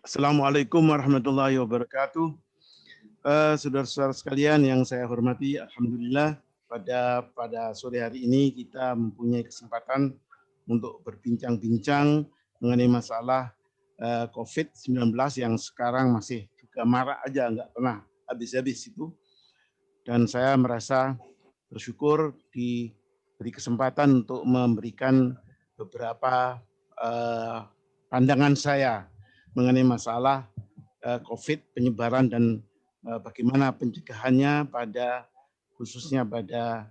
Assalamualaikum warahmatullahi wabarakatuh. Saudara-saudara sekalian yang saya hormati, alhamdulillah pada sore hari ini kita mempunyai kesempatan untuk berbincang-bincang mengenai masalah COVID-19 yang sekarang masih juga marak aja, nggak pernah habis-habis itu. Dan saya merasa bersyukur diberi kesempatan untuk memberikan beberapa pandangan saya mengenai masalah COVID, penyebaran dan bagaimana pencegahannya khususnya pada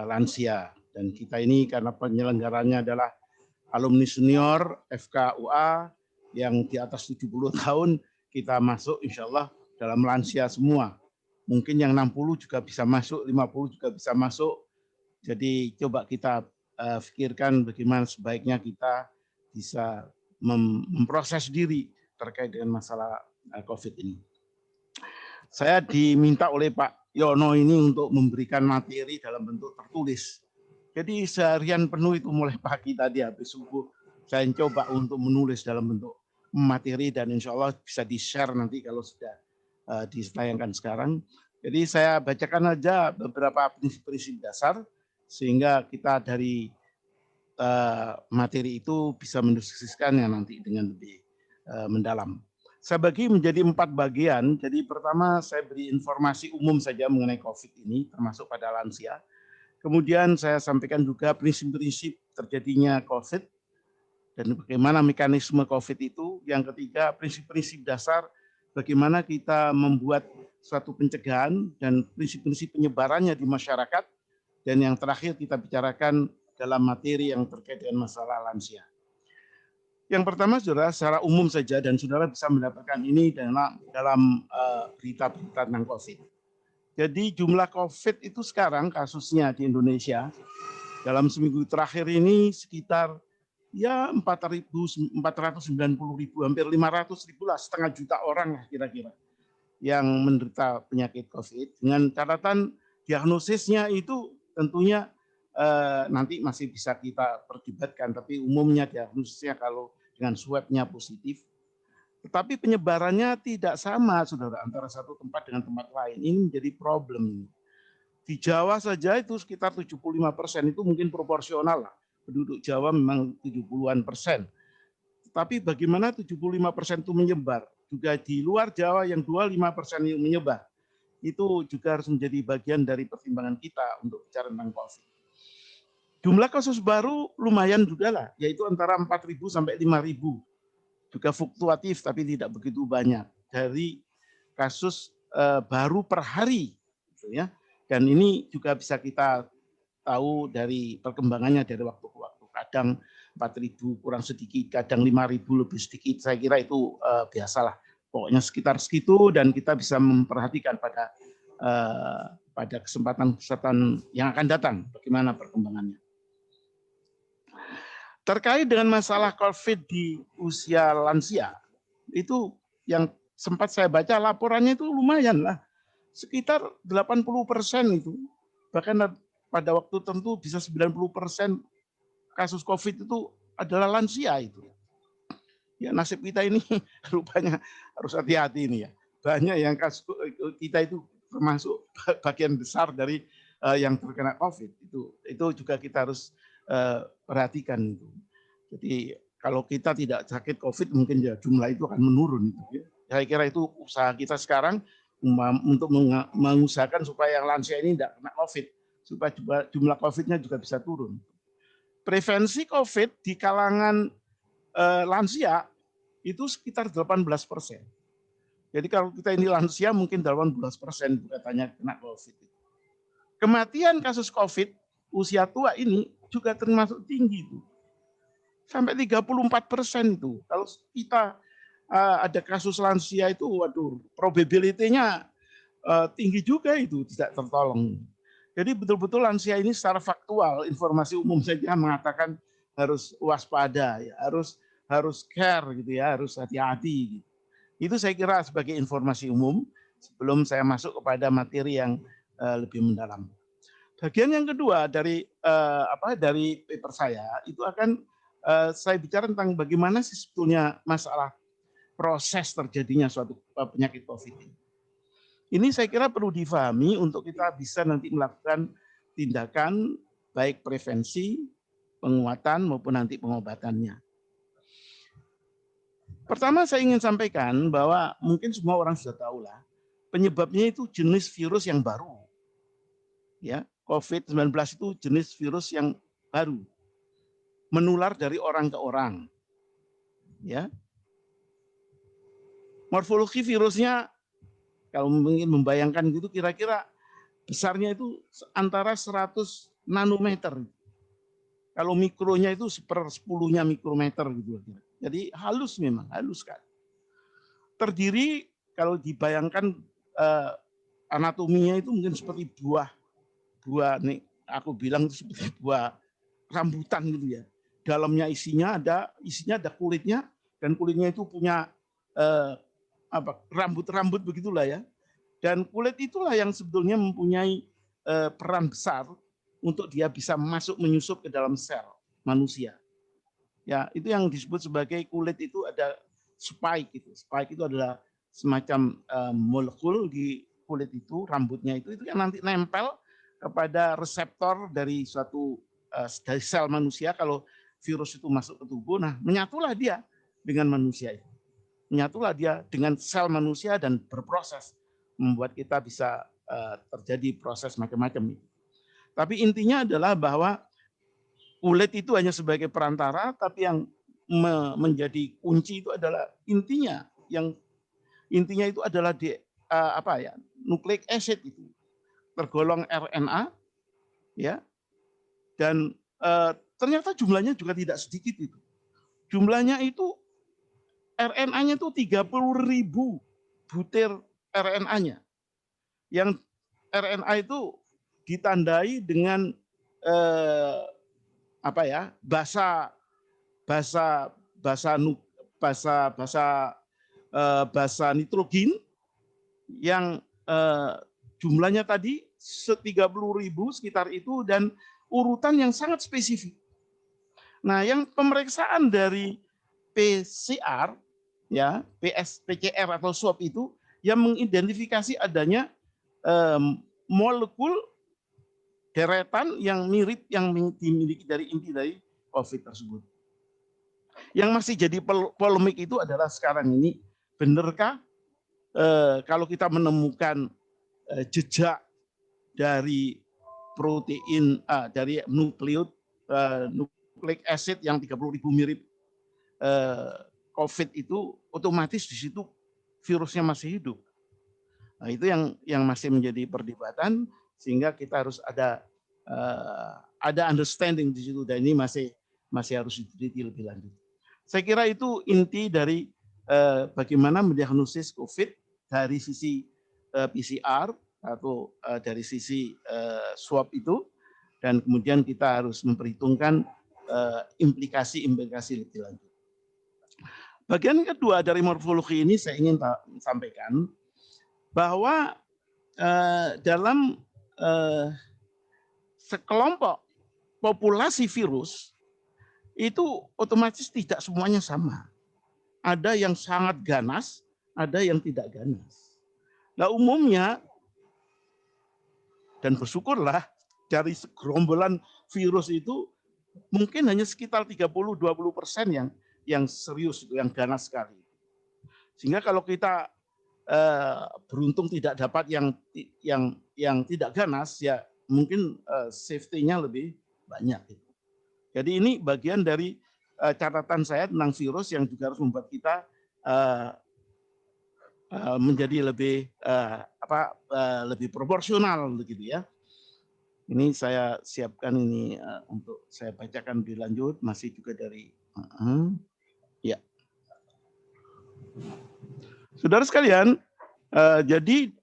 lansia. Dan kita ini karena penyelenggaranya adalah alumni senior FKUA yang di atas 70 tahun, kita masuk insya Allah dalam lansia semua. Mungkin yang 60 juga bisa masuk, 50 juga bisa masuk. Jadi coba kita pikirkan bagaimana sebaiknya kita bisa memproses diri terkait dengan masalah COVID ini. Saya diminta oleh Pak Yono ini untuk memberikan materi dalam bentuk tertulis. Jadi seharian penuh itu mulai pagi tadi habis subuh saya coba untuk menulis dalam bentuk materi dan insya Allah bisa di-share nanti kalau sudah ditayangkan sekarang. Jadi saya bacakan aja beberapa prinsip-prinsip dasar sehingga kita dari materi itu bisa mendiskusikannya nanti dengan lebih mendalam. Saya bagi menjadi 4 bagian. Jadi pertama saya beri informasi umum saja mengenai COVID ini, termasuk pada lansia. Kemudian saya sampaikan juga prinsip-prinsip terjadinya COVID dan bagaimana mekanisme COVID itu. Yang ketiga, prinsip-prinsip dasar bagaimana kita membuat suatu pencegahan dan prinsip-prinsip penyebarannya di masyarakat. Dan yang terakhir kita bicarakan dalam materi yang terkait dengan masalah lansia. Yang pertama, saudara, secara umum saja dan saudara bisa mendapatkan ini dalam berita-berita tentang COVID. Jadi jumlah COVID itu sekarang kasusnya di Indonesia dalam seminggu terakhir ini sekitar ya 490.000, hampir 500.000 lah, setengah juta orang kira-kira yang menderita penyakit COVID. Dengan catatan diagnosisnya itu tentunya nanti masih bisa kita perdebatkan, tapi umumnya diagnosisnya kalau dengan swabnya positif. Tetapi penyebarannya tidak sama, saudara, antara satu tempat dengan tempat lain. Ini menjadi problem. Di Jawa saja itu sekitar 75% itu mungkin proporsional lah. Penduduk Jawa memang 70-an%. Tapi bagaimana 75% itu menyebar? Juga di luar Jawa yang 25% yang menyebar. Itu juga harus menjadi bagian dari pertimbangan kita untuk bicara tentang COVID. Jumlah kasus baru lumayan juga lah, yaitu antara 4.000 sampai 5.000. Juga fluktuatif tapi tidak begitu banyak dari kasus baru per hari, gitu ya. Dan ini juga bisa kita tahu dari perkembangannya dari waktu ke waktu. Kadang 4.000 kurang sedikit, kadang 5.000 lebih sedikit. Saya kira itu biasalah. Pokoknya sekitar segitu dan kita bisa memperhatikan pada kesempatan yang akan datang bagaimana perkembangannya. Terkait dengan masalah COVID di usia lansia, itu yang sempat saya baca laporannya itu lumayan lah. Sekitar 80% itu. Bahkan pada waktu tertentu bisa 90% kasus COVID itu adalah lansia itu. Ya nasib kita ini rupanya harus hati-hati ini ya. Banyak yang kasus kita itu termasuk bagian besar dari yang terkena COVID. Itu juga kita harus perhatikan itu. Jadi kalau kita tidak sakit COVID mungkin ya jumlah itu akan menurun. Gitu ya. Saya kira itu usaha kita sekarang untuk mengusahakan supaya yang lansia ini tidak kena COVID, supaya jumlah COVID-nya juga bisa turun. Prevensi COVID di kalangan lansia itu sekitar 18%. Jadi kalau kita ini lansia mungkin 18% katanya kena COVID. Kematian kasus COVID usia tua ini juga termasuk tinggi itu. Sampai 34% itu. Kalau kita ada kasus lansia itu, waduh, probability-nya tinggi juga itu tidak tertolong. Jadi betul-betul lansia ini secara faktual, informasi umum saja mengatakan harus waspada, ya, harus care gitu ya, harus hati-hati. Gitu. Itu saya kira sebagai informasi umum sebelum saya masuk kepada materi yang lebih mendalam. Bagian yang kedua dari paper saya itu akan saya bicara tentang bagaimana sih sebetulnya masalah proses terjadinya suatu penyakit COVID ini. Ini saya kira perlu difahami untuk kita bisa nanti melakukan tindakan baik prevensi, penguatan maupun nanti pengobatannya. Pertama saya ingin sampaikan bahwa mungkin semua orang sudah tahu lah, penyebabnya itu jenis virus yang baru. Ya, COVID-19 itu jenis virus yang baru. Menular dari orang ke orang. Ya. Morfologi virusnya kalau ingin membayangkan gitu kira-kira besarnya itu antara 100 nanometer. Kalau mikronya itu 1/10-nya mikrometer gitu. Jadi halus memang, halus kan. Terdiri kalau dibayangkan anatominya itu mungkin seperti buah nih, aku bilang itu seperti buah rambutan gitu ya. Dalamnya isinya ada kulitnya, dan kulitnya itu punya rambut-rambut begitulah ya. Dan kulit itulah yang sebetulnya mempunyai peran besar untuk dia bisa menyusup ke dalam sel manusia. Ya, itu yang disebut sebagai kulit itu ada spike itu. Spike itu adalah semacam molekul di kulit itu, rambutnya itu yang nanti nempel kepada reseptor dari suatu dari sel manusia. Kalau virus itu masuk ke tubuh, nah menyatulah dia dengan manusia itu. Menyatulah dia dengan sel manusia dan berproses membuat kita bisa terjadi proses macam-macam. Tapi intinya adalah bahwa kulit itu hanya sebagai perantara, tapi yang menjadi kunci itu adalah intinya. Yang intinya itu adalah nucleic acid itu tergolong RNA, ya. Dan ternyata jumlahnya juga tidak sedikit itu. Jumlahnya itu RNA-nya itu 30.000 butir RNA-nya. Yang RNA itu ditandai dengan bahasa nitrogen yang jumlahnya tadi 30.000 sekitar itu, dan urutan yang sangat spesifik. Nah, yang pemeriksaan dari PCR ya, PCR atau swab itu yang mengidentifikasi adanya molekul deretan yang mirip yang dimiliki dari inti dari COVID tersebut. Yang masih jadi polemik itu adalah sekarang ini, benarkah kalau kita menemukan jejak dari protein dari nucleic acid yang 30.000 mirip COVID itu, otomatis di situ virusnya masih hidup. Nah, itu yang masih menjadi perdebatan, sehingga kita harus ada understanding di situ, dan ini masih harus diteliti lebih lanjut. Saya kira itu inti dari bagaimana mendiagnosis COVID dari sisi PCR atau dari sisi swab itu, dan kemudian kita harus memperhitungkan implikasi-implikasi lebih lanjut. Bagian kedua dari morfologi ini saya ingin sampaikan bahwa dalam sekelompok populasi virus itu otomatis tidak semuanya sama. Ada yang sangat ganas, ada yang tidak ganas. Nah, umumnya, dan bersyukurlah dari segerombolan virus itu mungkin hanya sekitar 30-20% yang serius, yang ganas sekali. Sehingga kalau kita beruntung tidak dapat yang tidak ganas, ya mungkin safety-nya lebih banyak. Jadi ini bagian dari catatan saya tentang virus yang juga harus membuat kita menjadi lebih proporsional begitu ya. Ini saya siapkan ini untuk saya bacakan lebih lanjut, masih juga dari ya. Saudara sekalian, jadi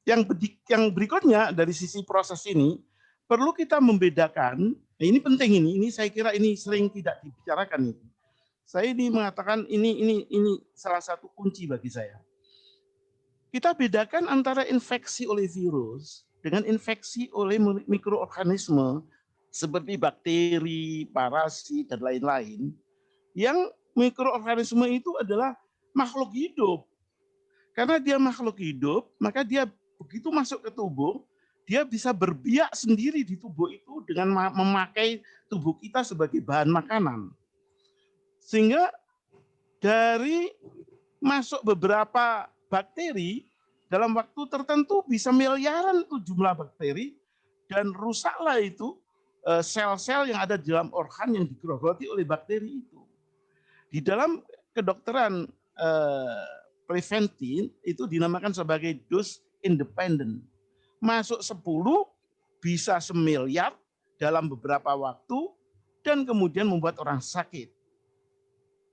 yang berikutnya dari sisi proses ini perlu kita membedakan. Nah, ini penting, ini saya kira ini sering tidak dibicarakan itu. Saya ini mengatakan ini salah satu kunci bagi saya. Kita bedakan antara infeksi oleh virus dengan infeksi oleh mikroorganisme seperti bakteri, parasit, dan lain-lain. Yang mikroorganisme itu adalah makhluk hidup. Karena dia makhluk hidup, maka dia begitu masuk ke tubuh, dia bisa berbiak sendiri di tubuh itu dengan memakai tubuh kita sebagai bahan makanan. Sehingga dari masuk beberapa bakteri, dalam waktu tertentu bisa miliaran itu jumlah bakteri, dan rusaklah itu sel-sel yang ada di dalam organ yang digerogoti oleh bakteri itu. Di dalam kedokteran preventif itu dinamakan sebagai dose independent. Masuk 10 bisa semiliar dalam beberapa waktu dan kemudian membuat orang sakit.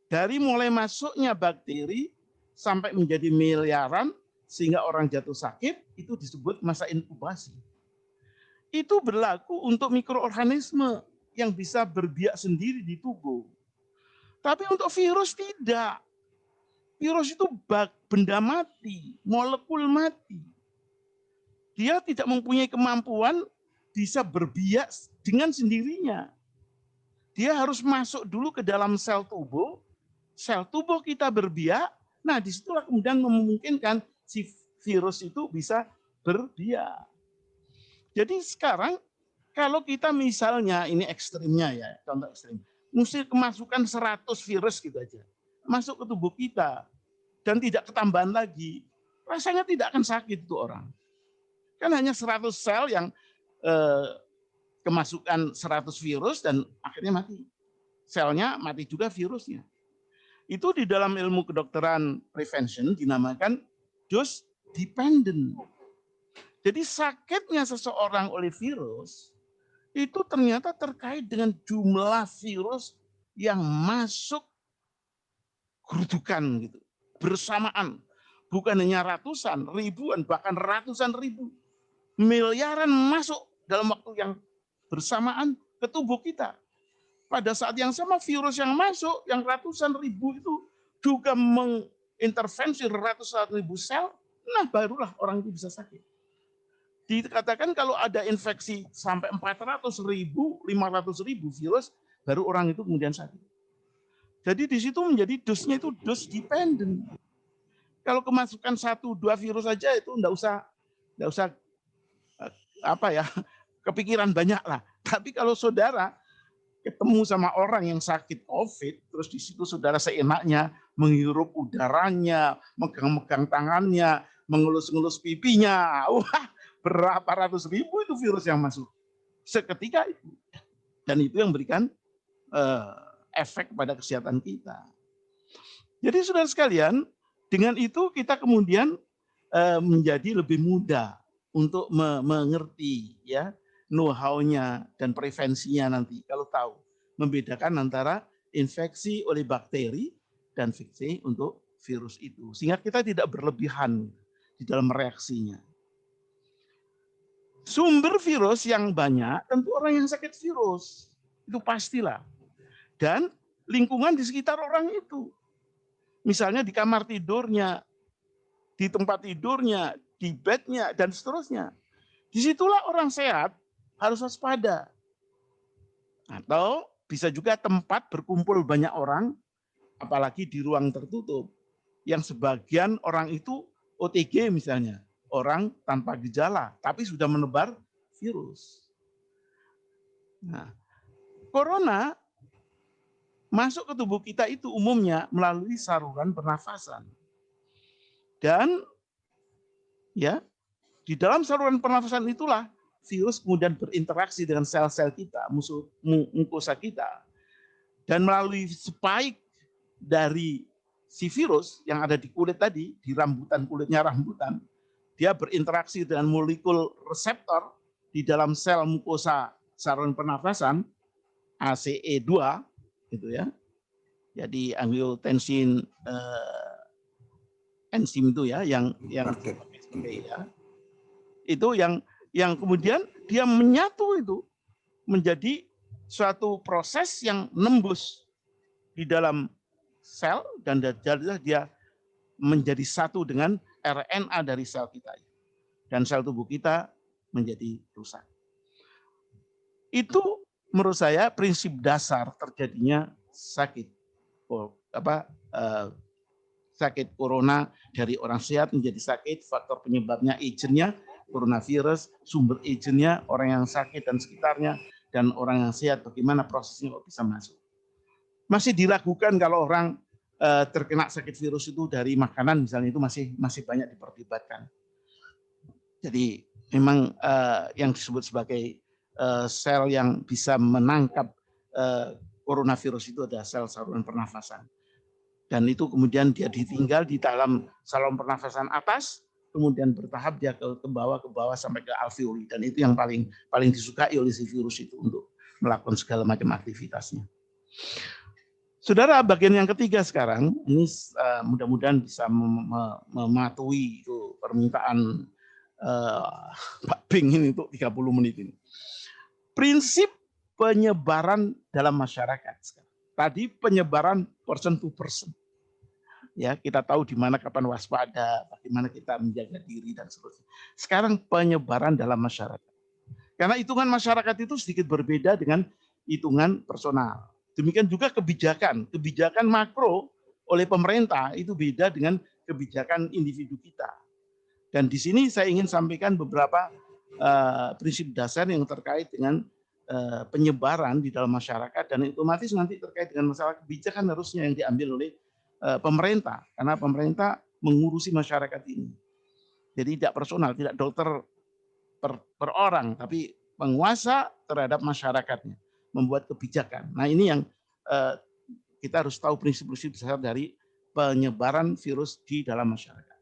Dari mulai masuknya bakteri sampai menjadi miliaran sehingga orang jatuh sakit, itu disebut masa inkubasi. Itu berlaku untuk mikroorganisme yang bisa berbiak sendiri di tubuh. Tapi untuk virus tidak. Virus itu benda mati, molekul mati. Dia tidak mempunyai kemampuan bisa berbiak dengan sendirinya. Dia harus masuk dulu ke dalam sel tubuh kita berbiak, nah disitulah kemudian memungkinkan si virus itu bisa berbiak. Jadi sekarang kalau kita misalnya, ini ekstrimnya ya, contoh ekstrim, mesti kemasukan 100 virus gitu aja, masuk ke tubuh kita, dan tidak ketambahan lagi, rasanya tidak akan sakit itu orang. Kan hanya 100 sel yang kemasukan 100 virus dan akhirnya mati. Selnya mati juga virusnya. Itu di dalam ilmu kedokteran prevention dinamakan dose dependent. Jadi sakitnya seseorang oleh virus itu ternyata terkait dengan jumlah virus yang masuk gerudukan gitu, bersamaan. Bukan hanya ratusan, ribuan, bahkan ratusan ribu, miliaran masuk dalam waktu yang bersamaan ke tubuh kita. Pada saat yang sama virus yang masuk, yang ratusan ribu itu juga mengintervensi ratusan ribu sel, nah barulah orang itu bisa sakit. Dikatakan kalau ada infeksi sampai 400 ribu, 500 ribu virus, baru orang itu kemudian sakit. Jadi di situ menjadi dosnya itu dose dependent. Kalau kemasukan 1-2 virus saja itu enggak usah apa ya, kepikiran banyak lah. Tapi kalau saudara ketemu sama orang yang sakit COVID, terus di situ saudara seenaknya menghirup udaranya, megang-megang tangannya, mengelus-ngelus pipinya, wah berapa ratus ribu itu virus yang masuk seketika itu. Dan itu yang memberikan efek pada kesehatan kita. Jadi saudara sekalian, dengan itu kita kemudian menjadi lebih mudah untuk mengerti ya know-how-nya dan prevensinya nanti kalau tahu membedakan antara infeksi oleh bakteri dan infeksi untuk virus itu, sehingga kita tidak berlebihan di dalam reaksinya. Sumber virus yang banyak tentu orang yang sakit virus itu pastilah, dan lingkungan di sekitar orang itu, misalnya di kamar tidurnya, di tempat tidurnya, di bednya, dan seterusnya. Disitulah orang sehat harus waspada. Atau bisa juga tempat berkumpul banyak orang, apalagi di ruang tertutup, yang sebagian orang itu OTG misalnya, orang tanpa gejala, tapi sudah menebar virus. Nah, corona masuk ke tubuh kita itu umumnya melalui saluran pernafasan. Dan ya, di dalam saluran pernafasan itulah virus kemudian berinteraksi dengan sel-sel kita, mukosa kita. Dan melalui spike dari si virus yang ada di kulit tadi, di rambutan, kulitnya rambutan, dia berinteraksi dengan molekul reseptor di dalam sel mukosa saluran pernafasan, ACE2, gitu ya. Jadi angiotensin enzim itu ya, yang ya, itu yang kemudian dia menyatu itu menjadi suatu proses yang nembus di dalam sel, dan jadilah dia menjadi satu dengan RNA dari sel kita, dan sel tubuh kita menjadi rusak. Itu menurut saya prinsip dasar terjadinya sakit sakit corona dari orang sehat menjadi sakit, faktor penyebabnya agentnya, coronavirus, sumber agentnya, orang yang sakit dan sekitarnya, dan orang yang sehat, bagaimana prosesnya kok bisa masuk. Masih diragukan kalau orang terkena sakit virus itu dari makanan misalnya, itu masih banyak diperdebatkan. Jadi memang yang disebut sebagai sel yang bisa menangkap coronavirus itu adalah sel saluran pernafasan. Dan itu kemudian dia ditinggal di dalam saluran pernafasan atas, kemudian bertahap dia ke bawah sampai ke alveoli, dan itu yang paling disukai oleh si virus itu untuk melakukan segala macam aktivitasnya. Saudara, bagian yang ketiga sekarang ini mudah-mudahan bisa mematuhi itu permintaan Pak Bing ini untuk 30 menit ini. Prinsip penyebaran dalam masyarakat. Tadi penyebaran person to person. Ya, kita tahu di mana kapan waspada, bagaimana kita menjaga diri dan seterusnya. Sekarang penyebaran dalam masyarakat. Karena hitungan masyarakat itu sedikit berbeda dengan hitungan personal. Demikian juga kebijakan makro oleh pemerintah itu beda dengan kebijakan individu kita. Dan di sini saya ingin sampaikan beberapa prinsip dasar yang terkait dengan penyebaran di dalam masyarakat, dan otomatis nanti terkait dengan masalah kebijakan harusnya yang diambil oleh pemerintah, karena pemerintah mengurusi masyarakat ini. Jadi tidak personal, tidak dokter per orang, tapi penguasa terhadap masyarakatnya, membuat kebijakan. Nah ini yang kita harus tahu prinsip-prinsip dasar dari penyebaran virus di dalam masyarakat.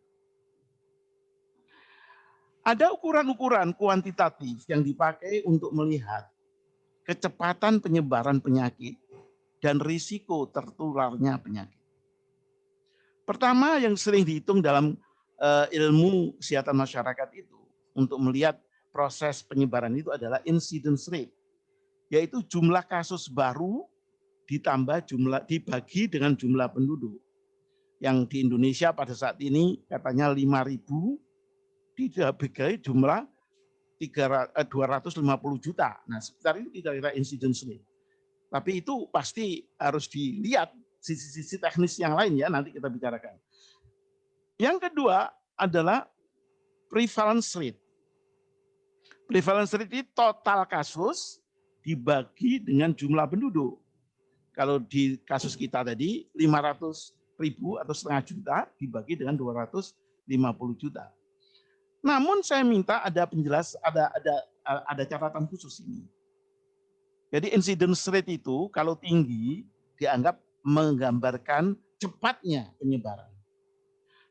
Ada ukuran-ukuran kuantitatif yang dipakai untuk melihat kecepatan penyebaran penyakit dan risiko tertularnya penyakit. Pertama yang sering dihitung dalam ilmu kesehatan masyarakat itu untuk melihat proses penyebaran itu adalah incidence rate, yaitu jumlah kasus baru ditambah dibagi dengan jumlah penduduk. Yang di Indonesia pada saat ini katanya 5.000 dibagai jumlah 250 juta. Nah, sekitar itu kira-kira incidence rate. Tapi itu pasti harus dilihat sisi-sisi teknis yang lain ya, nanti kita bicarakan. Yang kedua adalah prevalence rate. Prevalence rate itu total kasus dibagi dengan jumlah penduduk. Kalau di kasus kita tadi 500.000 atau setengah juta dibagi dengan 250 juta. Namun saya minta ada ada catatan khusus ini. Jadi incidence rate itu kalau tinggi dianggap menggambarkan cepatnya penyebaran.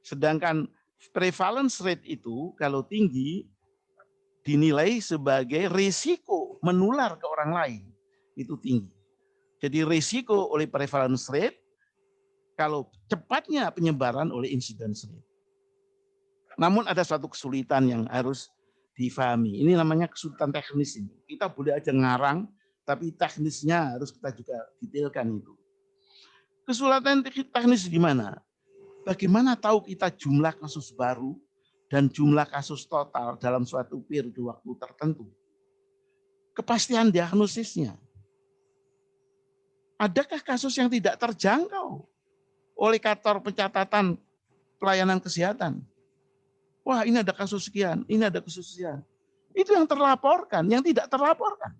Sedangkan prevalence rate itu kalau tinggi dinilai sebagai risiko menular ke orang lain, itu tinggi. Jadi risiko oleh prevalence rate, kalau cepatnya penyebaran oleh incidence rate. Namun ada suatu kesulitan yang harus difahami. Ini namanya kesulitan teknis ini. Kita boleh aja ngarang, tapi teknisnya harus kita juga detailkan itu. Kesulitan teknis di mana? Bagaimana tahu kita jumlah kasus baru dan jumlah kasus total dalam suatu periode waktu tertentu? Kepastian diagnosisnya. Adakah kasus yang tidak terjangkau oleh kantor pencatatan pelayanan kesehatan? Wah, ini ada kasus sekian, ini ada kasus sekian. Itu yang terlaporkan, yang tidak terlaporkan.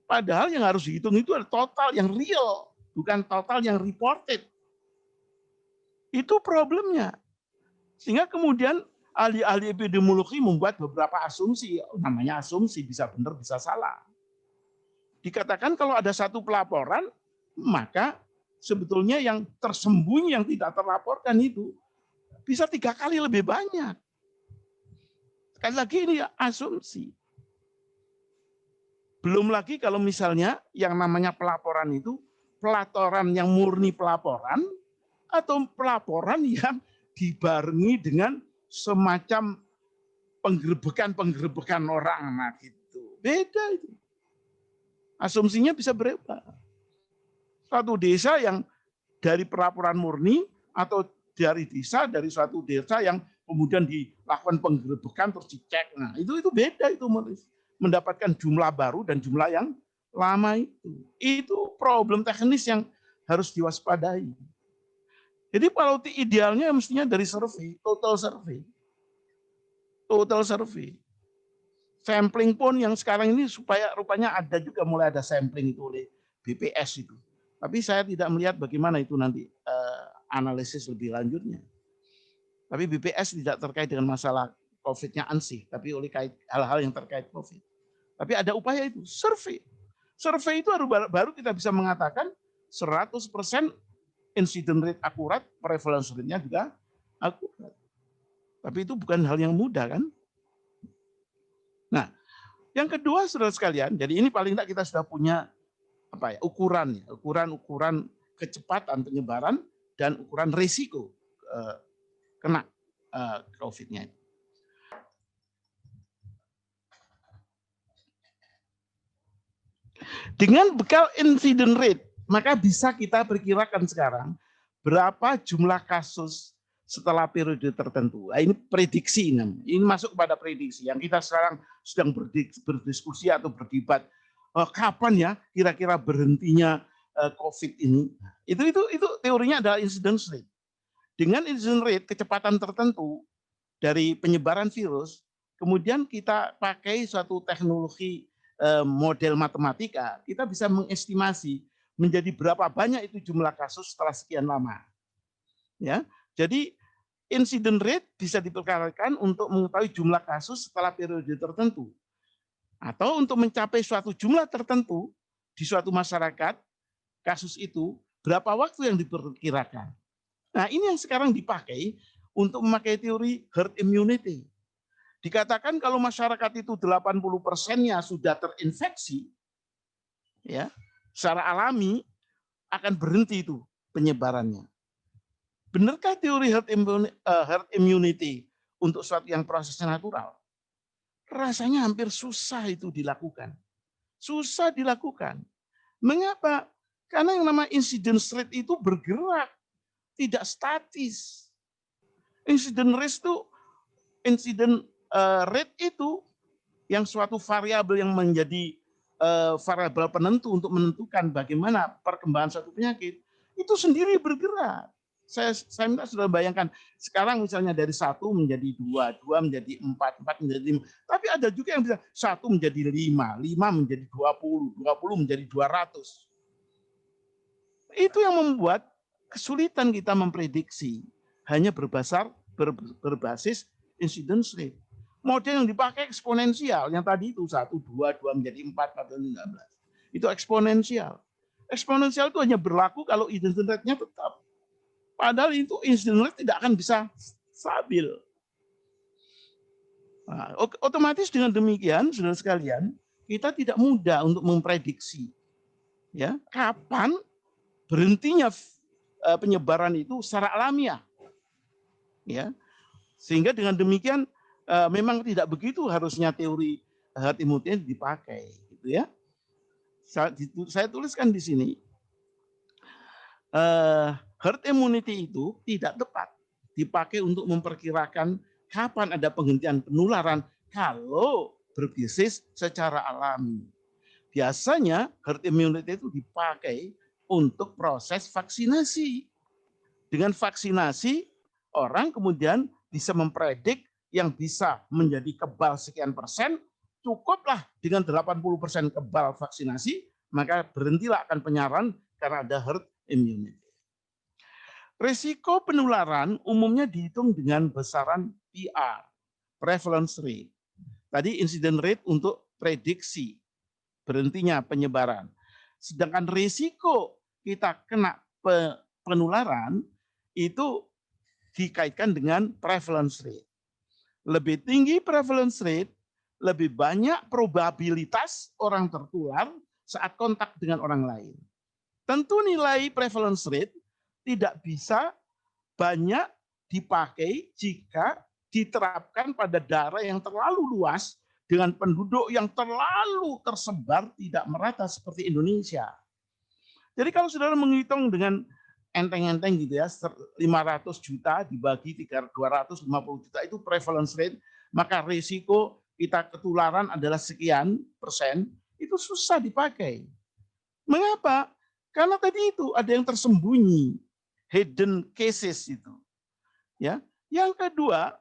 Padahal yang harus dihitung itu adalah total yang real, bukan total yang reported. Itu problemnya. Sehingga kemudian ahli-ahli epidemiologi membuat beberapa asumsi, namanya asumsi, bisa benar, bisa salah. Dikatakan kalau ada satu pelaporan, maka sebetulnya yang tersembunyi, yang tidak terlaporkan itu bisa 3 kali lebih banyak. Sekali lagi ini asumsi. Belum lagi kalau misalnya yang namanya pelaporan itu, pelaporan yang murni pelaporan, atau pelaporan yang dibarengi dengan semacam penggerebekan orang. Nah gitu. Beda itu. Asumsinya bisa berubah. Suatu desa yang dari pelaporan murni atau dari suatu desa yang kemudian dilakukan penggerebekan terus dicek. Nah, itu beda itu mendapatkan jumlah baru dan jumlah yang lama itu. Itu problem teknis yang harus diwaspadai. Jadi kalau idealnya mestinya dari survei, total survey. Total survey. Sampling pun yang sekarang ini supaya rupanya ada juga mulai ada sampling itu oleh BPS itu. Tapi saya tidak melihat bagaimana itu nanti analisis lebih lanjutnya. Tapi BPS tidak terkait dengan masalah COVID-nya ansih, tapi oleh hal-hal yang terkait COVID. Tapi ada upaya itu, survei. Survei itu baru kita bisa mengatakan 100% incident rate akurat, prevalence rate-nya juga akurat. Tapi itu bukan hal yang mudah kan? Nah, yang kedua saudara sekalian, jadi ini paling tidak kita sudah punya apa ya, ukuran kecepatan penyebaran dan ukuran risiko kena COVID-nya. Dengan bekal incident rate, maka bisa kita perkirakan sekarang berapa jumlah kasus setelah periode tertentu. Nah, ini prediksi, ini masuk kepada prediksi yang kita sekarang sedang berdiskusi atau berdebat kapan ya kira-kira berhentinya COVID ini. Itu teorinya adalah incidence rate. Dengan incidence rate kecepatan tertentu dari penyebaran virus, kemudian kita pakai suatu teknologi model matematika, kita bisa mengestimasi menjadi berapa banyak itu jumlah kasus setelah sekian lama. Ya, jadi incident rate bisa diperkirakan untuk mengetahui jumlah kasus setelah periode tertentu, atau untuk mencapai suatu jumlah tertentu di suatu masyarakat kasus itu berapa waktu yang diperkirakan. Nah, ini yang sekarang dipakai untuk memakai teori herd immunity. Dikatakan kalau masyarakat itu 80%-nya sudah terinfeksi, ya, secara alami akan berhenti itu penyebarannya. Benarkah teori herd immunity untuk suatu yang prosesnya natural? Rasanya hampir susah itu dilakukan. Susah dilakukan. Mengapa? Karena yang namanya incidence rate itu bergerak, tidak statis. Incident rate itu yang suatu variabel yang menjadi variabel penentu untuk menentukan bagaimana perkembangan suatu penyakit, itu sendiri bergerak. Saya minta sudah bayangkan, sekarang misalnya dari 1 menjadi 2, 2 menjadi 4, 4 menjadi 5. Tapi ada juga yang bisa 1 menjadi 5, 5 menjadi 20, 20 menjadi 200. Itu yang membuat kesulitan kita memprediksi hanya berbasis incidence rate. Model yang dipakai eksponensial, yang tadi itu 1, 2, 2 menjadi 4, 4 menjadi 15. Itu eksponensial. Eksponensial itu hanya berlaku kalau incidence rate-nya tetap. Padahal itu incidence rate tidak akan bisa stabil. Nah, otomatis dengan demikian, saudara sekalian, kita tidak mudah untuk memprediksi ya kapan berhentinya penyebaran itu secara alamiah. Ya. Sehingga dengan demikian memang tidak begitu harusnya teori herd immunity dipakai, gitu ya. Saya tuliskan di sini herd immunity itu tidak tepat dipakai untuk memperkirakan kapan ada penghentian penularan kalau berbasis secara alami. Biasanya herd immunity itu dipakai untuk proses vaksinasi. Dengan vaksinasi, orang kemudian bisa mempredik yang bisa menjadi kebal sekian persen, cukuplah dengan 80% kebal vaksinasi, maka berhentilah akan penyebaran karena ada herd immunity. Risiko penularan umumnya dihitung dengan besaran PR, prevalence rate. Tadi incident rate untuk prediksi berhentinya penyebaran. Sedangkan risiko kita kena penularan itu dikaitkan dengan prevalence rate. Lebih tinggi prevalence rate, lebih banyak probabilitas orang tertular saat kontak dengan orang lain. Tentu nilai prevalence rate tidak bisa banyak dipakai jika diterapkan pada daerah yang terlalu luas dengan penduduk yang terlalu tersebar tidak merata seperti Indonesia. Jadi kalau saudara menghitung dengan enteng-enteng gitu ya, 500 juta dibagi 250 juta itu prevalence rate, maka risiko kita ketularan adalah sekian persen, itu susah dipakai. Mengapa? Karena tadi itu ada yang tersembunyi. hidden cases itu. Ya. Yang kedua,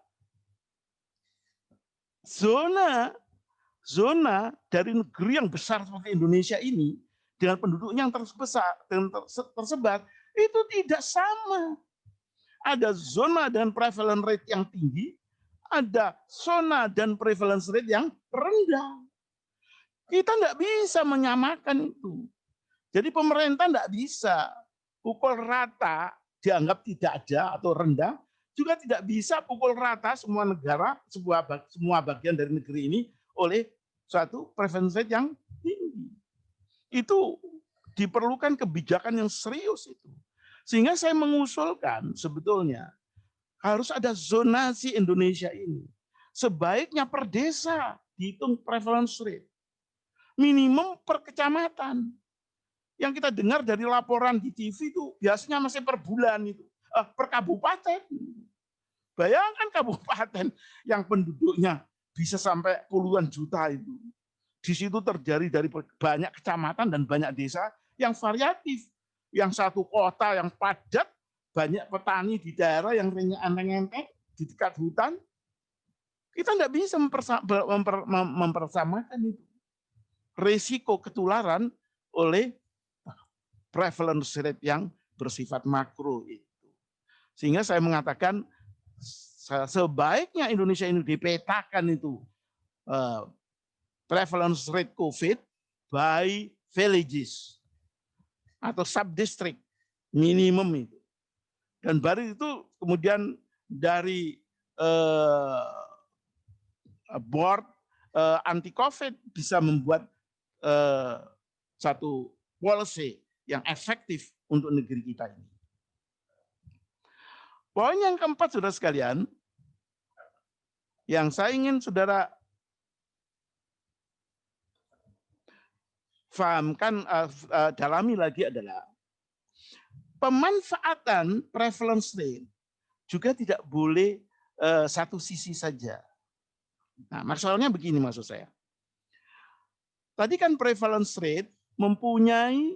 zona dari negeri yang besar seperti Indonesia ini dengan penduduknya yang tersebar itu tidak sama. Ada zona dan prevalence rate yang tinggi, ada zona dan prevalence rate yang rendah. Kita nggak bisa menyamakan itu. Jadi pemerintah nggak bisa pukul rata dianggap tidak ada atau rendah, juga tidak bisa pukul rata semua negara, semua bagian dari negeri ini oleh suatu prevalence rate yang tinggi. Itu diperlukan kebijakan yang serius itu. Sehingga saya mengusulkan sebetulnya harus ada zonasi Indonesia ini. Sebaiknya per desa dihitung prevalence rate. Minimum per kecamatan. Yang kita dengar dari laporan di TV itu biasanya masih per bulan itu. Per kabupaten. Bayangkan kabupaten yang penduduknya bisa sampai puluhan juta itu. Di situ terjadi dari banyak kecamatan dan banyak desa yang variatif. Yang satu kota yang padat, banyak petani di daerah yang rentek di dekat hutan. Kita tidak bisa mempersamakan itu. Risiko ketularan oleh prevalence rate yang bersifat makro itu. Sehingga saya mengatakan sebaiknya Indonesia ini dipetakan itu prevalence rate COVID by villages atau sub-district minimum itu. Dan baru itu kemudian dari board anti-COVID bisa membuat satu policy yang efektif untuk negeri kita ini. Poin yang keempat, saudara sekalian, yang saya ingin saudara fahamkan, dalami lagi adalah pemanfaatan prevalence rate juga tidak boleh satu sisi saja. Nah, masalahnya begini maksud saya. Tadi kan prevalence rate mempunyai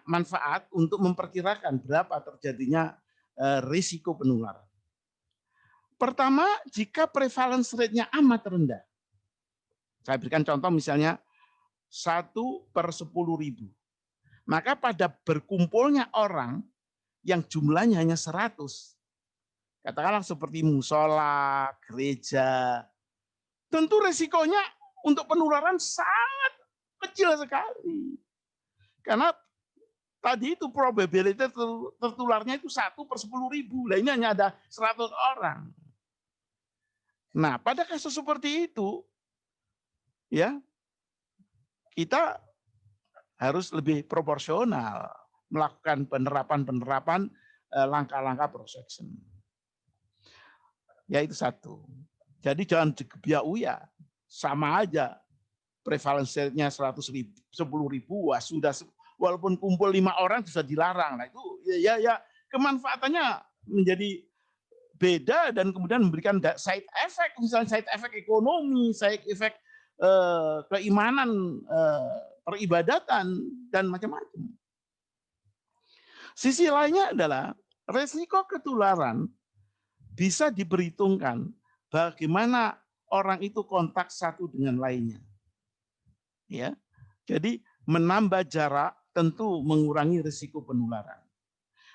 manfaat untuk memperkirakan berapa terjadinya risiko penularan. Pertama, jika prevalence rate-nya amat rendah. Saya berikan contoh misalnya 1/10.000. Maka pada berkumpulnya orang yang jumlahnya hanya 100, katakanlah seperti musola, gereja, tentu resikonya untuk penularan sangat kecil sekali. Karena tadi itu probability tertularnya itu 1/10.000. Lah ini hanya ada 100 orang. Nah, pada kasus seperti itu, ya kita harus lebih proporsional melakukan penerapan langkah-langkah protection. Ya itu satu. Jadi jangan digebiak-uya, sama aja prevalence rate-nya 10.000, wah sudah, walaupun kumpul 5 orang bisa dilarang. Nah itu ya kemanfaatannya menjadi beda dan kemudian memberikan side effect, misalnya side effect ekonomi, side effect keimanan, peribadatan dan macam-macam. Sisi lainnya adalah resiko ketularan bisa diperhitungkan bagaimana orang itu kontak satu dengan lainnya. Ya. Jadi menambah jarak tentu mengurangi risiko penularan.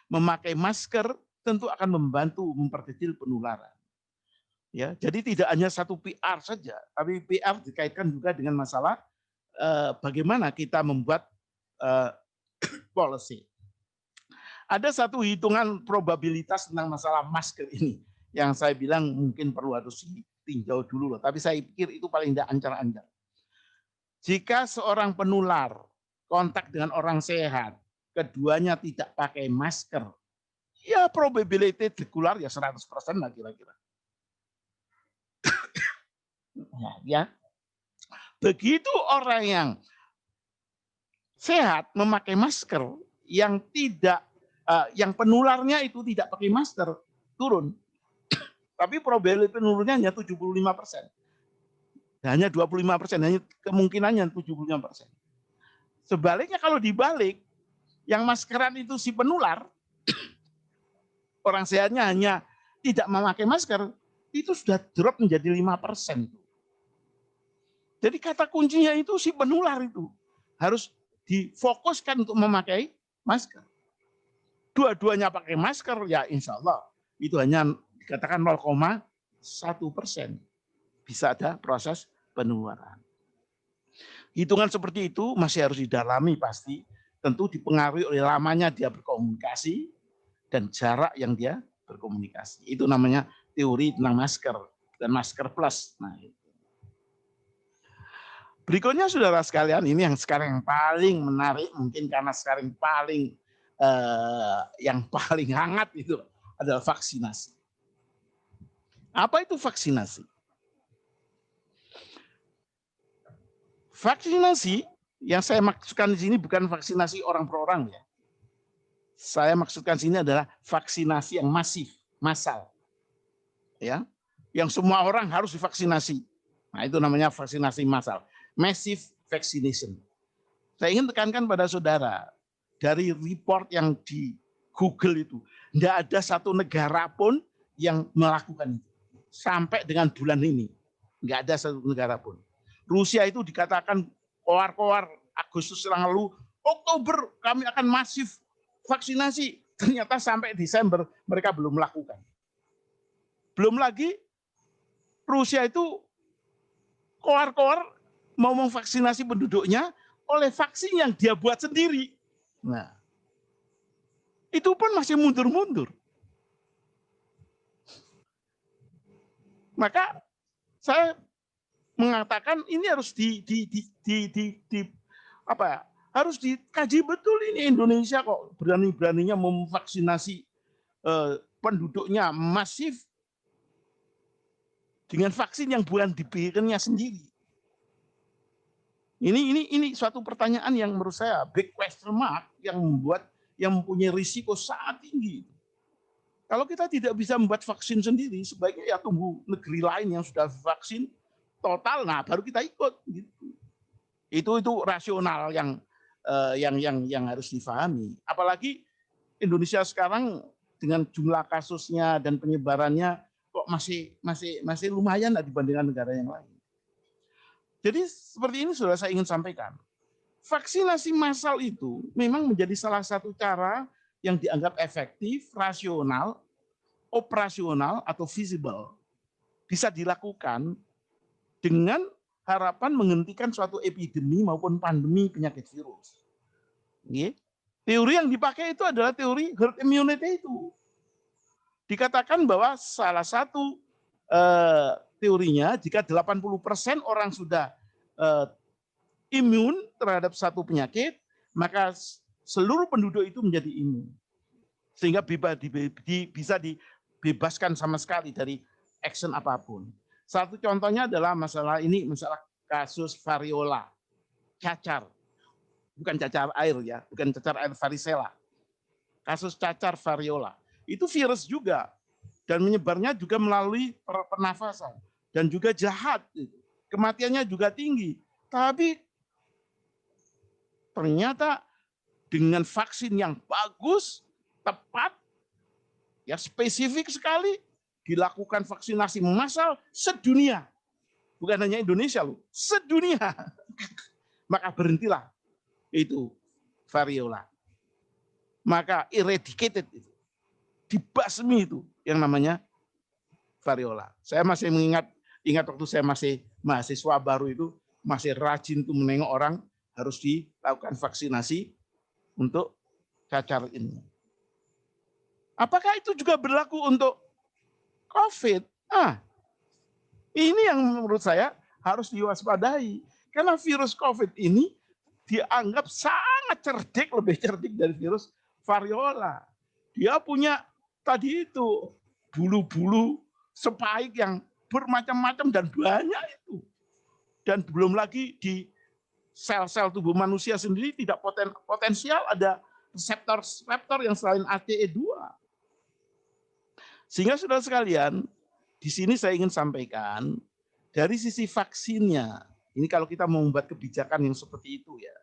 Memakai masker tentu akan membantu memperkecil penularan. Ya, jadi tidak hanya satu PR saja, tapi PR dikaitkan juga dengan masalah bagaimana kita membuat policy. Ada satu hitungan probabilitas tentang masalah masker ini yang saya bilang mungkin perlu harus ditinjau dulu loh, tapi saya pikir itu paling tidak ancar-ancar. Jika seorang penular kontak dengan orang sehat, keduanya tidak pakai masker, ya probability tertular ya 100% lah kira-kira. Ya. Begitu orang yang sehat memakai masker, yang tidak yang penularnya itu tidak pakai masker, turun. Tapi probability penurunnya hanya 75%. Hanya 25%, hanya kemungkinannya 75%. Sebaliknya kalau dibalik, Yang maskeran itu si penular, orang sehatnya hanya tidak memakai masker, itu sudah drop menjadi 5%. Jadi kata kuncinya itu si penular itu harus difokuskan untuk memakai masker. Dua-duanya pakai masker, ya insya Allah itu hanya dikatakan 0,1%. Bisa ada proses penularan. Hitungan seperti itu masih harus didalami pasti, tentu dipengaruhi oleh lamanya dia berkomunikasi dan jarak yang dia berkomunikasi. Itu namanya teori tentang masker dan masker plus. Nah, berikutnya saudara sekalian, ini yang sekarang yang paling menarik, mungkin karena sekarang yang paling hangat itu adalah vaksinasi. Apa itu vaksinasi? Vaksinasi yang saya maksudkan di sini bukan vaksinasi orang per orang ya. Saya maksudkan sini adalah vaksinasi yang masif, massal. Ya. Yang semua orang harus divaksinasi. Nah, itu namanya vaksinasi massal. Massive vaccination. Saya ingin tekankan pada saudara, dari report yang di Google itu, tidak ada satu negara pun yang melakukan itu. Sampai dengan bulan ini, nggak ada satu negara pun. Rusia itu dikatakan koar-koar Agustus yang lalu, Oktober kami akan masif vaksinasi. Ternyata sampai Desember mereka belum melakukan. Belum lagi Rusia itu koar-koar mau memvaksinasi penduduknya oleh vaksin yang dia buat sendiri. Nah, itu pun masih mundur-mundur. Maka saya mengatakan ini harus harus dikaji betul, ini Indonesia kok berani-beraninya memvaksinasi penduduknya masif dengan vaksin yang bukan diberikannya sendiri. Ini suatu pertanyaan yang menurut saya big question mark yang mempunyai risiko sangat tinggi. Kalau kita tidak bisa membuat vaksin sendiri, sebaiknya ya tunggu negeri lain yang sudah vaksin total, nah baru kita ikut. Gitu. Itu rasional yang harus difahami. Apalagi Indonesia sekarang dengan jumlah kasusnya dan penyebarannya kok masih lumayan lah dibandingkan negara yang lain. Jadi seperti ini sudah saya ingin sampaikan. Vaksinasi massal itu memang menjadi salah satu cara yang dianggap efektif, rasional, operasional, atau visible. Bisa dilakukan dengan harapan menghentikan suatu epidemi maupun pandemi penyakit virus. Teori yang dipakai itu adalah teori herd immunity itu. Dikatakan bahwa salah satu teorinya jika 80% orang sudah imun terhadap satu penyakit, maka seluruh penduduk itu menjadi imun. Sehingga bisa dibebaskan sama sekali dari action apapun. Satu contohnya adalah masalah kasus variola, cacar. Bukan cacar air ya, bukan cacar air varicella. Kasus cacar variola. Itu virus juga. Dan menyebarnya juga melalui pernafasan. Dan juga jahat. Kematiannya juga tinggi. Tapi ternyata dengan vaksin yang bagus, tepat, ya spesifik sekali, dilakukan vaksinasi massal sedunia. Bukan hanya Indonesia loh, sedunia. Maka berhentilah itu variola. Maka eradicated itu. Dibasmi itu yang namanya variola. Saya masih ingat waktu saya masih mahasiswa baru itu, masih rajin tuh menengok orang harus dilakukan vaksinasi untuk cacar ini. Apakah itu juga berlaku untuk COVID? Ini yang menurut saya harus diwaspadai. Karena virus COVID ini dianggap sangat cerdik, lebih cerdik dari virus variola. Dia punya tadi itu bulu-bulu spike yang bermacam-macam dan banyak itu. Dan belum lagi di sel-sel tubuh manusia sendiri tidak potensial ada reseptor yang selain ACE2. Sehingga saudara sekalian, di sini saya ingin sampaikan dari sisi vaksinnya. Ini kalau kita mau membuat kebijakan yang seperti itu ya.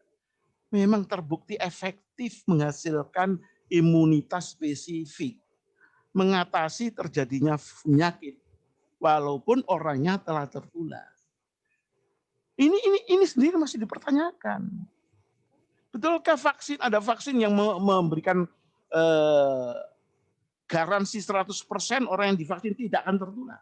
memang terbukti efektif menghasilkan imunitas spesifik, mengatasi terjadinya penyakit walaupun orangnya telah tertular. Ini sendiri masih dipertanyakan. Betulkah ada vaksin yang memberikan garansi 100% orang yang divaksin tidak akan tertular?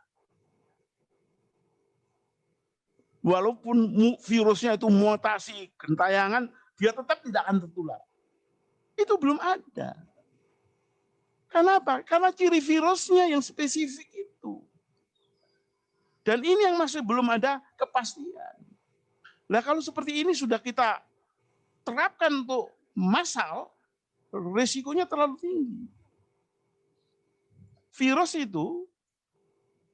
Walaupun virusnya itu mutasi, gentayangan, dia tetap tidak akan tertular. Itu belum ada. Kenapa? Karena ciri virusnya yang spesifik itu. Dan ini yang masih belum ada kepastian. Nah, kalau seperti ini sudah kita terapkan untuk massal, risikonya terlalu tinggi. Virus itu,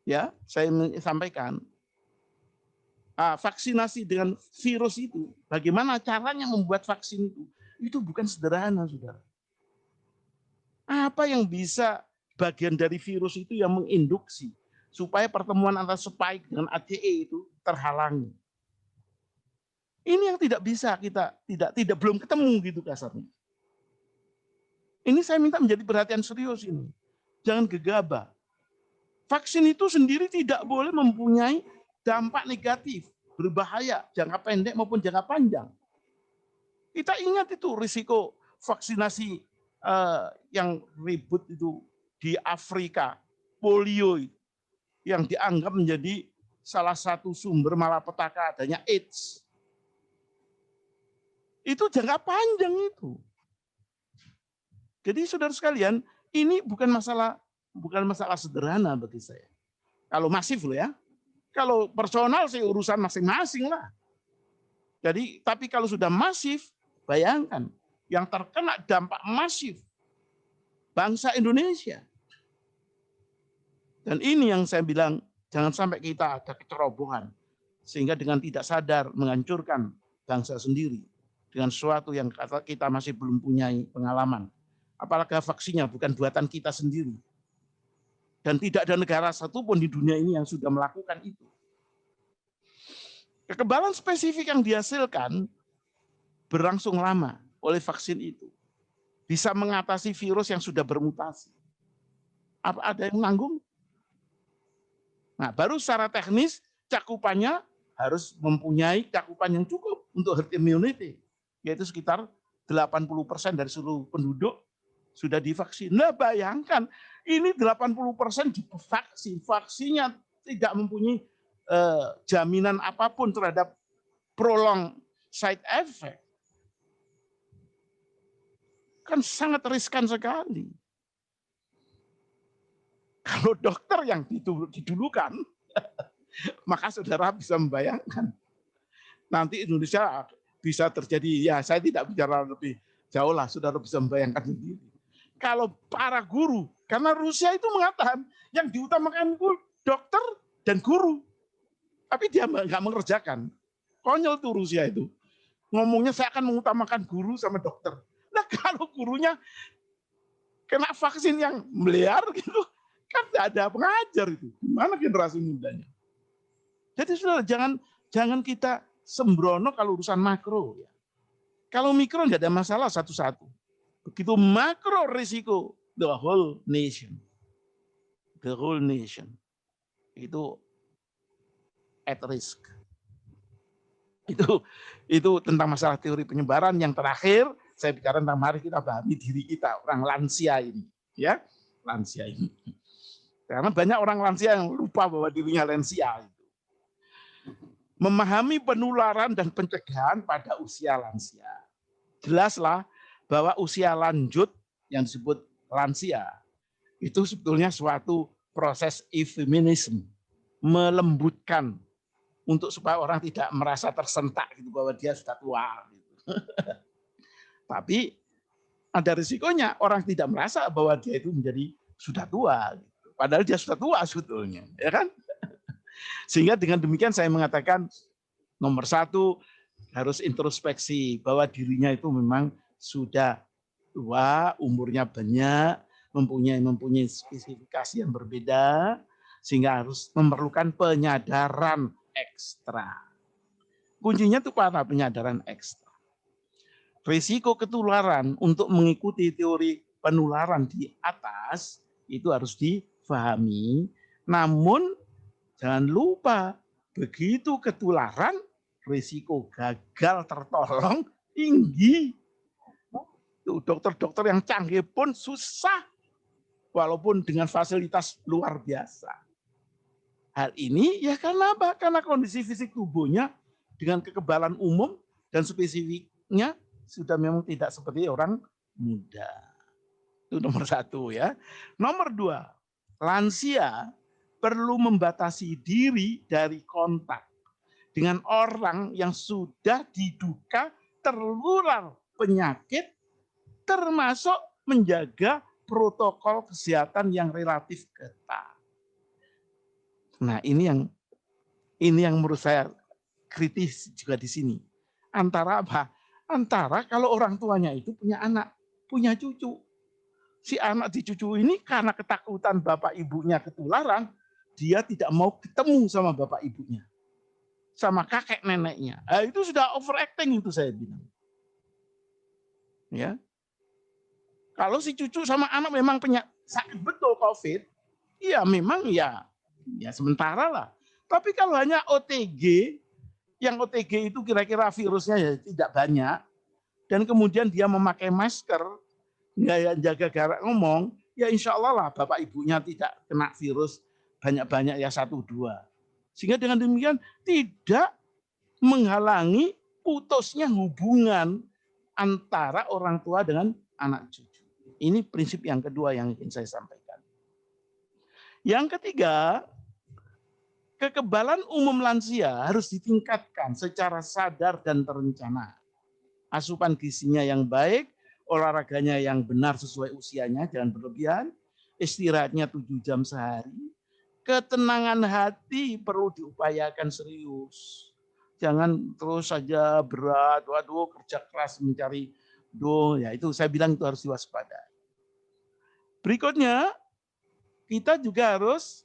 ya, saya sampaikan, vaksinasi dengan virus itu, bagaimana caranya membuat vaksin itu bukan sederhana, saudara. Apa yang bisa bagian dari virus itu yang menginduksi supaya pertemuan antara spike dengan ACE itu terhalangi. Ini yang tidak bisa kita belum ketemu gitu kasarnya. Ini saya minta menjadi perhatian serius ini. Jangan gegabah. Vaksin itu sendiri tidak boleh mempunyai dampak negatif, berbahaya, jangka pendek maupun jangka panjang. Kita ingat itu risiko vaksinasi yang ribut itu di Afrika, polio yang dianggap menjadi salah satu sumber malapetaka adanya AIDS. Itu jangka panjang itu. Jadi saudara sekalian, ini bukan masalah sederhana bagi saya. Kalau masif loh ya. Kalau personal sih urusan masing-masing lah. Jadi, tapi kalau sudah masif, bayangkan yang terkena dampak masif bangsa Indonesia. Dan ini yang saya bilang, jangan sampai kita ada kecerobohan sehingga dengan tidak sadar menghancurkan bangsa sendiri dengan sesuatu yang kita masih belum punya pengalaman. Apalagi vaksinnya bukan buatan kita sendiri. Dan tidak ada negara satupun di dunia ini yang sudah melakukan itu. Kekebalan spesifik yang dihasilkan berlangsung lama oleh vaksin itu. Bisa mengatasi virus yang sudah bermutasi. Apa ada yang menanggung? Nah, baru secara teknis cakupannya harus mempunyai cakupan yang cukup untuk herd immunity. Yaitu sekitar 80% dari seluruh penduduk sudah divaksin. Nah, bayangkan ini 80% divaksin. Vaksinnya tidak mempunyai jaminan apapun terhadap prolong side effect. Kan sangat riskan sekali. Kalau dokter yang didulukan, maka saudara bisa membayangkan. Nanti Indonesia bisa terjadi, ya saya tidak bicara lebih jauh lah, saudara bisa membayangkan sendiri. Kalau para guru, karena Rusia itu mengatakan yang diutamakan dokter dan guru. Tapi dia nggak mengerjakan. Konyol tuh Rusia itu. Ngomongnya saya akan mengutamakan guru sama dokter. Nah kalau gurunya kena vaksin yang meliar gitu, kan tidak ada pengajar itu. Gimana generasi mudanya? Jadi saudara jangan kita sembrono kalau urusan makro. Ya. Kalau mikro nggak ada masalah satu-satu. Begitu makro risiko, the whole nation. The whole nation. Itu at risk. Itu tentang masalah teori penyebaran. Yang terakhir, saya bicara tentang mari kita pahami diri kita, orang lansia ini. Ya, lansia ini. Karena banyak orang lansia yang lupa bahwa dirinya lansia. Memahami penularan dan pencegahan pada usia lansia. Jelaslah bahwa usia lanjut yang disebut lansia itu sebetulnya suatu proses eufemisme, melembutkan untuk supaya orang tidak merasa tersentak gitu bahwa dia sudah tua. Gitu. Tapi ada risikonya orang tidak merasa bahwa dia itu menjadi sudah tua, gitu. Padahal dia sudah tua sebetulnya, ya kan? Sehingga dengan demikian saya mengatakan nomor satu harus introspeksi bahwa dirinya itu memang sudah tua, umurnya banyak, mempunyai spesifikasi yang berbeda, sehingga harus memerlukan penyadaran ekstra. Kuncinya itu pada penyadaran ekstra. risiko ketularan untuk mengikuti teori penularan di atas itu harus difahami. Namun jangan lupa, begitu ketularan, risiko gagal tertolong tinggi. Dokter-dokter yang canggih pun susah, walaupun dengan fasilitas luar biasa. Hal ini ya karena apa? Karena kondisi fisik tubuhnya dengan kekebalan umum dan spesifiknya sudah memang tidak seperti orang muda. Itu nomor satu ya. Nomor dua, lansia perlu membatasi diri dari kontak dengan orang yang sudah diduga tertular penyakit, termasuk menjaga protokol kesehatan yang relatif ketat. Nah, ini yang menurut saya kritis juga di sini. Antara apa? Antara kalau orang tuanya itu punya anak, punya cucu. Si anak di cucu ini karena ketakutan bapak ibunya ketularan, dia tidak mau ketemu sama bapak ibunya, sama kakek neneknya. Nah, itu sudah overacting itu saya bilang. Ya, kalau si cucu sama anak memang sakit betul COVID, ya memang ya sementara lah. Tapi kalau hanya OTG, yang OTG itu kira-kira virusnya ya tidak banyak, dan kemudian dia memakai masker, nggak jaga jarak ngomong, ya insya Allah lah bapak ibunya tidak kena virus banyak-banyak ya 1-2. Sehingga dengan demikian tidak menghalangi putusnya hubungan antara orang tua dengan anak cucu. Ini prinsip yang kedua yang ingin saya sampaikan. Yang ketiga, kekebalan umum lansia harus ditingkatkan secara sadar dan terencana. Asupan gizinya yang baik, olahraganya yang benar sesuai usianya, jangan berlebihan, istirahatnya 7 jam sehari, ketenangan hati perlu diupayakan serius. Jangan terus saja berat, waduh kerja keras mencari ya itu saya bilang itu harus diwaspadai. Berikutnya, kita juga harus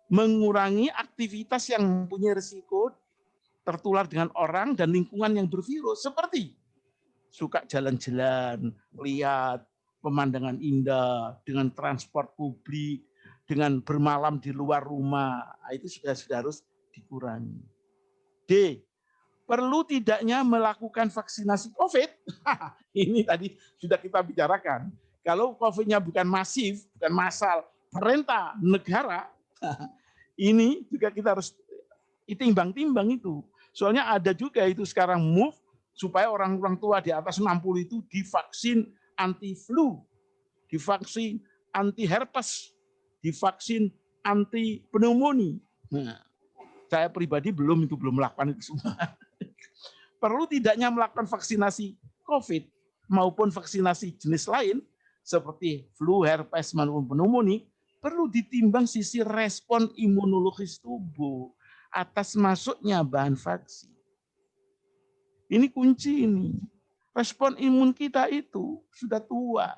mengurangi aktivitas yang mempunyai risiko tertular dengan orang dan lingkungan yang bervirus, seperti suka jalan-jalan, lihat pemandangan indah, dengan transport publik, dengan bermalam di luar rumah, itu sudah harus dikurangi. D, perlu tidaknya melakukan vaksinasi COVID. Ini tadi sudah kita bicarakan. Kalau COVID-nya bukan masif, bukan massal, perintah negara, ini juga kita harus timbang-timbang itu. Soalnya ada juga itu sekarang move supaya orang-orang tua di atas 60 itu divaksin anti flu, divaksin anti herpes, divaksin anti pneumonia. Nah, saya pribadi belum melakukan itu semua. Perlu tidaknya melakukan vaksinasi COVID maupun vaksinasi jenis lain seperti flu, herpes, maupun pneumonia, perlu ditimbang sisi respon imunologis tubuh atas masuknya bahan vaksin. Ini kunci ini. Respon imun kita itu sudah tua,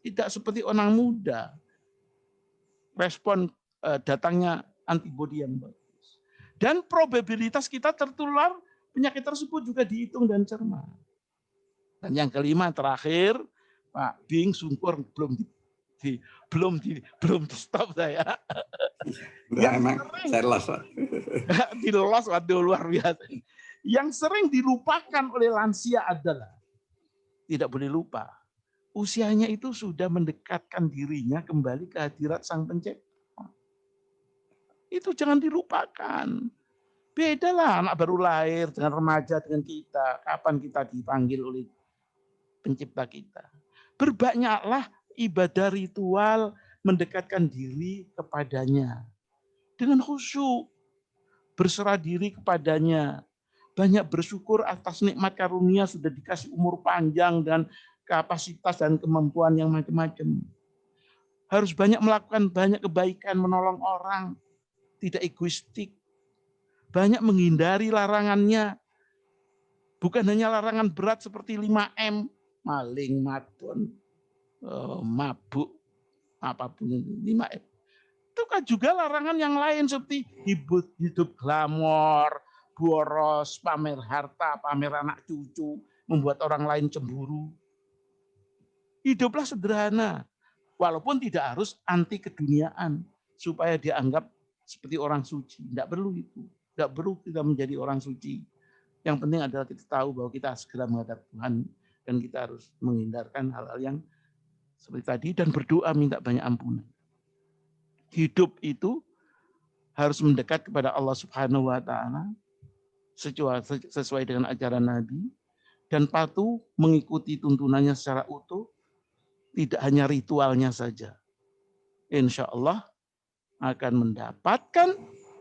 tidak seperti orang muda. Respon datangnya antibodi yang bagus. Dan probabilitas kita tertular penyakit tersebut juga dihitung dan cermat. Dan yang kelima terakhir, Pak Bing Sungkur belum di stop saya. Emang saya lolos. Dilolos, waduh luar biasa. Yang sering dilupakan oleh lansia adalah, tidak boleh lupa, usianya itu sudah mendekatkan dirinya kembali ke hadirat Sang Pencipta. Itu jangan dilupakan. Bedalah anak baru lahir dengan remaja dengan kita. Kapan kita dipanggil oleh Pencipta kita. Berbanyaklah ibadah ritual mendekatkan diri kepadanya. Dengan khusyuk, berserah diri kepadanya. Banyak bersyukur atas nikmat karunia sudah dikasih umur panjang dan kapasitas dan kemampuan yang macam-macam. Harus banyak melakukan banyak kebaikan, menolong orang, tidak egoistik. Banyak menghindari larangannya. Bukan hanya larangan berat seperti 5M, maling, mabon, mabuk, apapun 5M. Itu kan juga larangan yang lain seperti hidup glamor, boros, pamer harta, pamer anak cucu, membuat orang lain cemburu. Hiduplah sederhana, walaupun tidak harus anti keduniaan supaya dianggap seperti orang suci. Tidak perlu itu. Tidak perlu kita menjadi orang suci. Yang penting adalah kita tahu bahwa kita segera menghadap Tuhan dan kita harus menghindarkan hal-hal yang seperti tadi dan berdoa minta banyak ampunan. Hidup itu harus mendekat kepada Allah Subhanahu wa taala sesuai dengan ajaran Nabi dan patuh mengikuti tuntunannya secara utuh, tidak hanya ritualnya saja. Insya Allah akan mendapatkan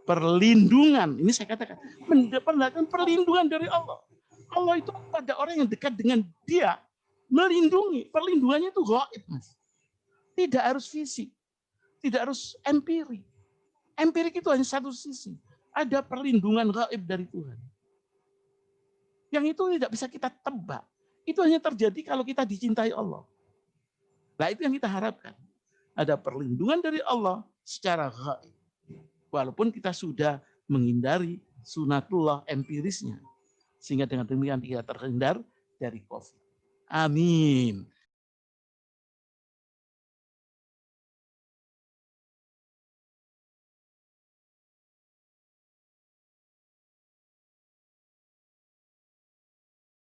perlindungan. Ini saya katakan, mendapatkan perlindungan dari Allah. Allah itu pada orang yang dekat dengan Dia melindungi. Perlindungannya itu gaib, Mas. Tidak harus fisik, tidak harus empirik. Empirik itu hanya satu sisi. Ada perlindungan gaib dari Tuhan. Yang itu tidak bisa kita tebak. Itu hanya terjadi kalau kita dicintai Allah. Nah, itu yang kita harapkan. Ada perlindungan dari Allah secara gaib. Walaupun kita sudah menghindari sunatullah empirisnya. Sehingga dengan demikian kita terhindar dari COVID. Amin.